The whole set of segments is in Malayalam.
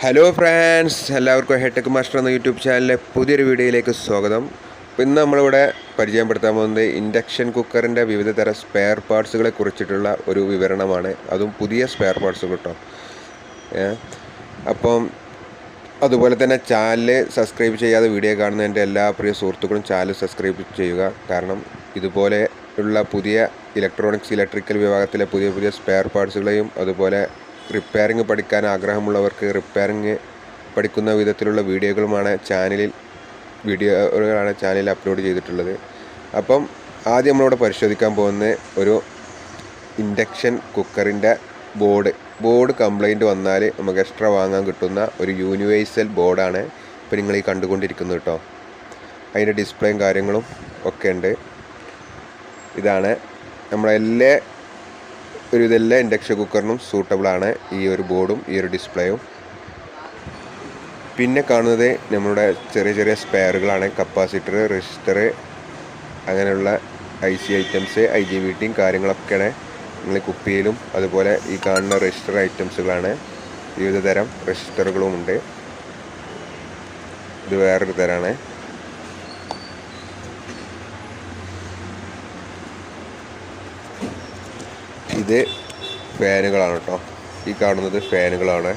ഹലോ ഫ്രണ്ട്സ്, എല്ലാവർക്കും ഹെടെക് മാസ്റ്റർ എന്ന യൂട്യൂബ് ചാനലിലെ പുതിയൊരു വീഡിയോയിലേക്ക് സ്വാഗതം. അപ്പോൾ ഇന്ന് നമ്മളിവിടെ പരിചയപ്പെടുത്താൻ പോകുന്നത് ഇൻഡക്ഷൻ കുക്കറിൻ്റെ വിവിധ തരം സ്പെയർ പാർട്സുകളെ കുറിച്ചിട്ടുള്ള ഒരു വിവരണമാണ്. അതും പുതിയ സ്പെയർ പാർട്സുകൾ കേട്ടോ. അപ്പം അതുപോലെ തന്നെ ചാനൽ സബ്സ്ക്രൈബ് ചെയ്യാതെ വീഡിയോ കാണുന്ന എൻ്റെ എല്ലാ പ്രിയ സുഹൃത്തുക്കളും ചാനൽ സബ്സ്ക്രൈബ് ചെയ്യുക. കാരണം ഇതുപോലെ ഉള്ള പുതിയ ഇലക്ട്രിക്കൽ വിഭാഗത്തിലെ പുതിയ പുതിയ സ്പെയർ പാർട്സുകളെയും അതുപോലെ റിപ്പയറിംഗ് പഠിക്കാൻ ആഗ്രഹമുള്ളവർക്ക് റിപ്പയറിംഗ് പഠിക്കുന്ന വിധത്തിലുള്ള വീഡിയോകളാണ് ചാനലിൽ അപ്ലോഡ് ചെയ്തിട്ടുള്ളത്. അപ്പം ആദ്യം നമ്മളിവിടെ പരിശോധിക്കാൻ പോകുന്ന ഒരു ഇൻഡക്ഷൻ കുക്കറിൻ്റെ ബോർഡ് കംപ്ലൈൻറ്റ് വന്നാൽ നമുക്ക് എക്സ്ട്രാ വാങ്ങാൻ കിട്ടുന്ന ഒരു യൂണിവേഴ്സൽ ബോർഡാണ് ഇപ്പോൾ നിങ്ങൾ ഈ കണ്ടുകൊണ്ടിരിക്കുന്നത് കേട്ടോ. അതിൻ്റെ ഡിസ്പ്ലേയും കാര്യങ്ങളും ഒക്കെ ഉണ്ട്. ഇതാണ് നമ്മളെല്ലാ ഇൻഡക്ഷൻ കുക്കറിനും സൂട്ടബിളാണ് ഈ ഒരു ബോർഡും ഈ ഒരു ഡിസ്പ്ലേയും. പിന്നെ കാണുന്നത് നമ്മളുടെ ചെറിയ ചെറിയ സ്പെയറുകളാണ്. കപ്പാസിറ്റർ, റെസിസ്റ്റർ, അങ്ങനെയുള്ള IC ഐറ്റംസ്, IGBTയും കാര്യങ്ങളൊക്കെയാണ് നിങ്ങൾ കുപ്പിയിലും. അതുപോലെ ഈ കാണുന്ന റെസിസ്റ്റർ ഐറ്റംസുകളാണ്. വിവിധ തരം റെസിസ്റ്ററുകളും ഉണ്ട്. ഇത് വേറൊരു തരമാണ്. ഇത് ഫാനുകളാണ് കേട്ടോ. ഈ കാണുന്നത് ഫാനുകളാണ്.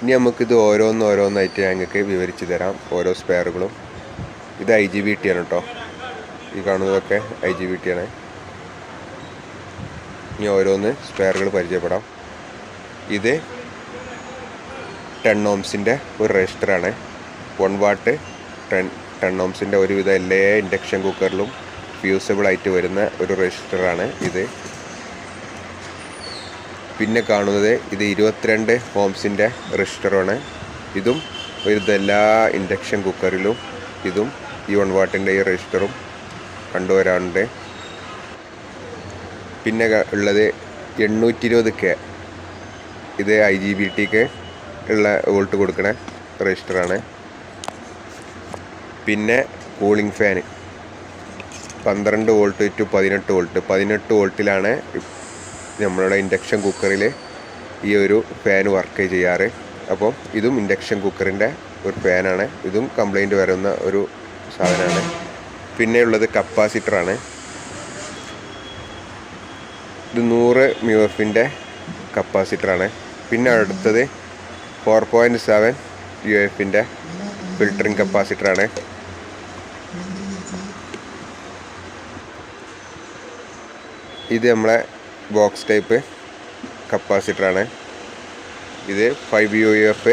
ഇനി നമുക്കിത് ഓരോന്നായിട്ട് ഞങ്ങൾക്ക് വിവരിച്ച് തരാം, ഓരോ സ്പെയറുകളും. ഇത് IGBT ആണ് കേട്ടോ. ഈ കാണുന്നതൊക്കെ IGBT ആണ്. ഇനി ഓരോന്ന് സ്പെയറുകൾ പരിചയപ്പെടാം. ഇത് 10 ohmസിൻ്റെ ഒരു റെസിസ്റ്ററാണ്. 1 വാട്ട് 10 ohmസിൻ്റെ ഒരുവിധ എല്ലാ ഇൻഡക്ഷൻ കുക്കറിലും ഫ്യൂസിബിളായിട്ട് വരുന്ന ഒരു റെസിസ്റ്ററാണ് ഇത്. പിന്നെ കാണുന്നത് ഇത് 22 ohmസിൻ്റെ റെസിസ്റ്ററാണ്. ഇതും ഒരുവിധ എല്ലാ ഇൻഡക്ഷൻ കുക്കറിലും ഇതും ഈ 1 വാട്ടിൻ്റെ ഈ റെസിസ്റ്ററും കണ്ടുവരാറുണ്ട്. പിന്നെ ഉള്ളത് 820K. ഇത് IGBTക്ക് ഉള്ള വോൾട്ട് കൊടുക്കുന്ന റെസിസ്റ്ററാണ്. പിന്നെ കൂളിംഗ് ഫാന് 12 വോൾട്ട് ടു 18 വോൾട്ട്. 18 വോൾട്ടിലാണ് നമ്മളുടെ ഇൻഡക്ഷൻ കുക്കറിൽ ഈ ഒരു ഫാൻ വർക്ക് ചെയ്യാറ്. അപ്പോൾ ഇതും ഇൻഡക്ഷൻ കുക്കറിൻ്റെ ഒരു ഫാനാണ്. ഇതും കംപ്ലൈൻറ്റ് വരുന്ന ഒരു സാധനമാണ്. പിന്നെ ഉള്ളത് കപ്പാസിറ്ററാണ്. ഇത് 100 MUFൻ്റെ കപ്പാസിറ്ററാണ്. പിന്നെ അടുത്തത് 4.7 UFൻ്റെ ഫിൽറ്ററിങ് കപ്പാസിറ്ററാണ്. ഇത് നമ്മളെ ബോക്സ് ടൈപ്പ് കപ്പാസിറ്ററാണ്. ഇത് 5 UF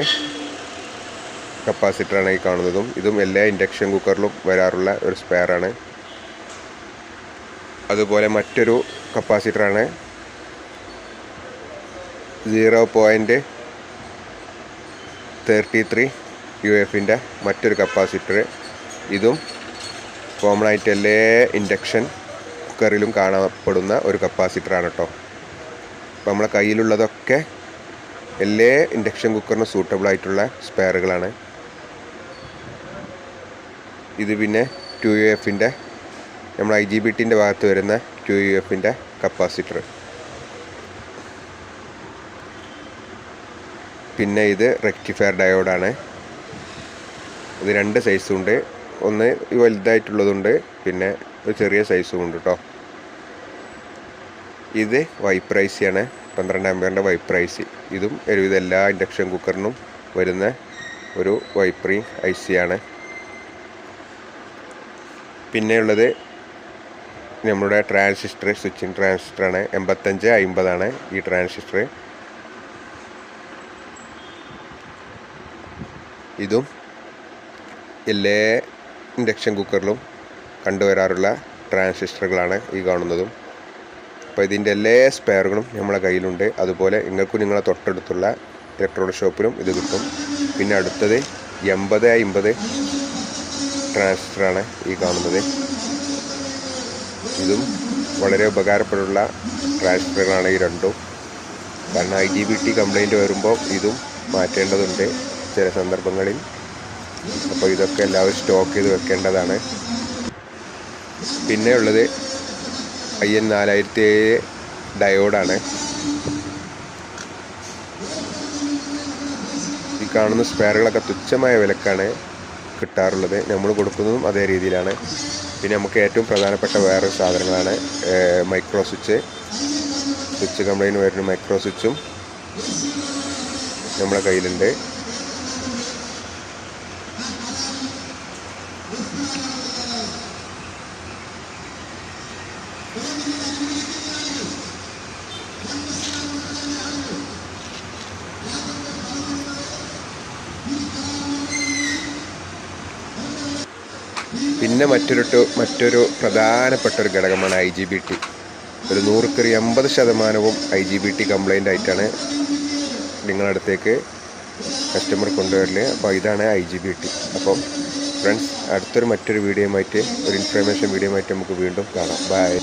കപ്പാസിറ്ററാണ് ഈ കാണുന്നതും. ഇതും എല്ലാ ഇൻഡക്ഷൻ കുക്കറിലും വരാറുള്ള ഒരു സ്പെയറാണ്. അതുപോലെ മറ്റൊരു കപ്പാസിറ്ററാണ് 0.33 UFൻ്റെ മറ്റൊരു കപ്പാസിറ്റർ. ഇതും കോമൺ ആയിട്ട് എല്ലാ ഇൻഡക്ഷൻ കുക്കറിലും കാണപ്പെടുന്ന ഒരു കപ്പാസിറ്ററാണ് കേട്ടോ. അപ്പോൾ നമ്മളെ കയ്യിലുള്ളതൊക്കെ എല്ലാ ഇൻഡക്ഷൻ കുക്കറിന് സൂട്ടബിളായിട്ടുള്ള സ്പെയറുകളാണ്. ഇത് പിന്നെ 2 UFൻ്റെ നമ്മൾ IGBTൻ്റെ ഭാഗത്ത് വരുന്ന 2 UFൻ്റെ കപ്പാസിറ്റർ. പിന്നെ ഇത് റെക്ടിഫയർ ഡയോഡാണ്. ഇത് 2 സൈസും ഉണ്ട്. ഒന്ന് വലുതായിട്ടുള്ളതുണ്ട്, പിന്നെ ഒരു ചെറിയ സൈസും ഉണ്ട് കേട്ടോ. ഇത് വൈപ്പർ IC ആണ്, 12 ആമ്പിയറിൻ്റെ വൈപ്പർ IC. ഇതും ഒരുവിധ എല്ലാ ഇൻഡക്ഷൻ കുക്കറിനും വരുന്ന ഒരു വൈപ്പറിങ് IC ആണ്. പിന്നെ ഉള്ളത് നമ്മുടെ ട്രാൻസിസ്റ്റർ, സ്വിച്ചിങ് ട്രാൻസിസ്റ്ററാണ്. 8550 ആണ് ഈ ട്രാൻസിസ്റ്റർ. ഇതും എല്ലാ ഇൻഡക്ഷൻ കുക്കറിലും കണ്ടുവരാറുള്ള ട്രാൻസിസ്റ്ററുകളാണ് ഈ കാണുന്നതും. അപ്പോൾ ഇതിൻ്റെ എല്ലാ സ്പെയറുകളും നമ്മളെ കയ്യിലുണ്ട്. അതുപോലെ നിങ്ങൾക്കും നിങ്ങളെ തൊട്ടടുത്തുള്ള ഇലക്ട്രോണിക് ഷോപ്പിലും ഇത് കിട്ടും. പിന്നെ അടുത്തത് 8050 ട്രാൻസിസ്റ്ററാണ് ഈ കാണുന്നത്. ഇതും വളരെ ഉപകാരപ്പെടുള്ള ട്രാൻസിസ്റ്ററുകളാണ് ഈ രണ്ടും. കാരണം IGBT കംപ്ലൈൻറ്റ് വരുമ്പോൾ ഇതും മാറ്റേണ്ടതുണ്ട് ചില സന്ദർഭങ്ങളിൽ. അപ്പോൾ ഇതൊക്കെ എല്ലാവരും സ്റ്റോക്ക് ചെയ്ത് വെക്കേണ്ടതാണ്. പിന്നെ ഉള്ളത് IN4007 ഡയോഡാണ്. ഈ കാണുന്ന സ്പെയറുകളൊക്കെ തുച്ഛമായ വിലക്കാണ് കിട്ടാറുള്ളത്. നമ്മൾ കൊടുക്കുന്നതും അതേ രീതിയിലാണ്. പിന്നെ നമുക്ക് ഏറ്റവും പ്രധാനപ്പെട്ട വേറെ സാധനങ്ങളാണ് മൈക്രോ സ്വിച്ച് കംപ്ലൈൻറ്റ് വരുന്ന മൈക്രോ സ്വിച്ചും നമ്മളെ കയ്യിലുണ്ട്. പിന്നെ മറ്റൊരു പ്രധാനപ്പെട്ട ഒരു ഘടകമാണ് IGBT. ഒരു 100-ക്ക് 80% IGBT കംപ്ലൈൻ്റ് ആയിട്ടാണ് നിങ്ങളടുത്തേക്ക് കസ്റ്റമർ കൊണ്ടുവരല്. അപ്പോൾ ഇതാണ് IGBT. അപ്പം ഫ്രണ്ട്സ്, മറ്റൊരു വീഡിയോയുമായിട്ട്, ഒരു ഇൻഫർമേഷൻ വീഡിയോയുമായിട്ട് നമുക്ക് വീണ്ടും കാണാം. ബൈ.